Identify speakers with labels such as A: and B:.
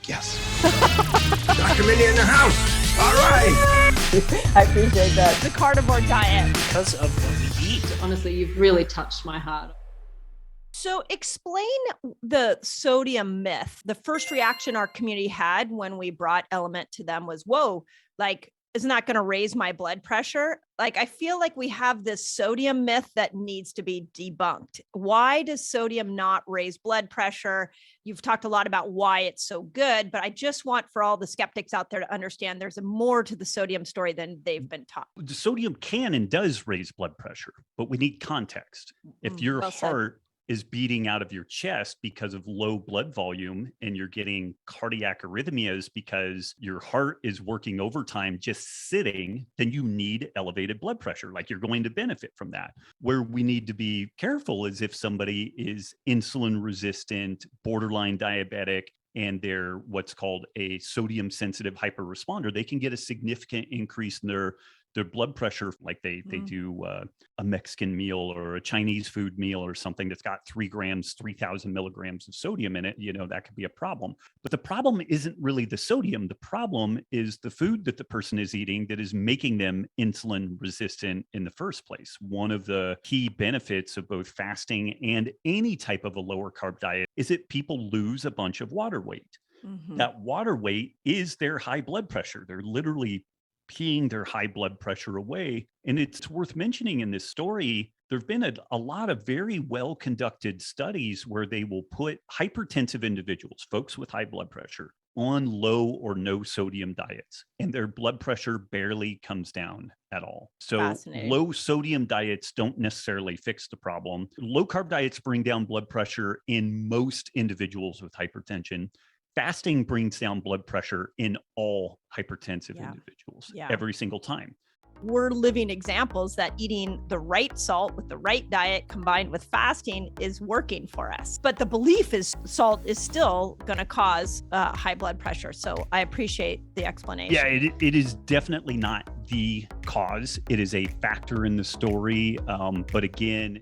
A: Yes. Dr. Mindy in the house. All right.
B: I appreciate that.
C: The carnivore diet.
D: Because of what we eat.
E: Honestly, you've really touched my heart.
C: So explain the sodium myth. The first reaction our community had when we brought LMNT to them was, whoa, like, isn't that going to raise my blood pressure? Like, I feel like we have this sodium myth that needs to be debunked. Why does sodium not raise blood pressure? You've talked a lot about why it's so good, but I just want for all the skeptics out there to understand there's more to the sodium story than they've been taught.
F: The sodium can and does raise blood pressure, but we need context. If your heart is beating out of your chest because of low blood volume and you're getting cardiac arrhythmias because your heart is working overtime just sitting, then you need elevated blood pressure. Like, you're going to benefit from that. Where we need to be careful is if somebody is insulin resistant, borderline diabetic, and they're what's called a sodium sensitive hyperresponder, they can get a significant increase in their blood pressure, like they do a Mexican meal or a Chinese food meal or something that's got 3 grams, 3,000 milligrams of sodium in it, that could be a problem. But the problem isn't really the sodium. The problem is the food that the person is eating that is making them insulin resistant in the first place. One of the key benefits of both fasting and any type of a lower carb diet is that people lose a bunch of water weight. Mm-hmm. That water weight is their high blood pressure. They're literally peeing their high blood pressure away. And it's worth mentioning in this story, there've been a lot of very well-conducted studies where they will put hypertensive individuals, folks with high blood pressure, on low or no sodium diets, and their blood pressure barely comes down at all. So low sodium diets don't necessarily fix the problem. Low carb diets bring down blood pressure in most individuals with hypertension. Fasting brings down blood pressure in all hypertensive individuals every single time.
C: We're living examples that eating the right salt with the right diet combined with fasting is working for us. But the belief is salt is still going to cause high blood pressure. So I appreciate the explanation.
F: Yeah, it is definitely not the cause. It is a factor in the story. But again,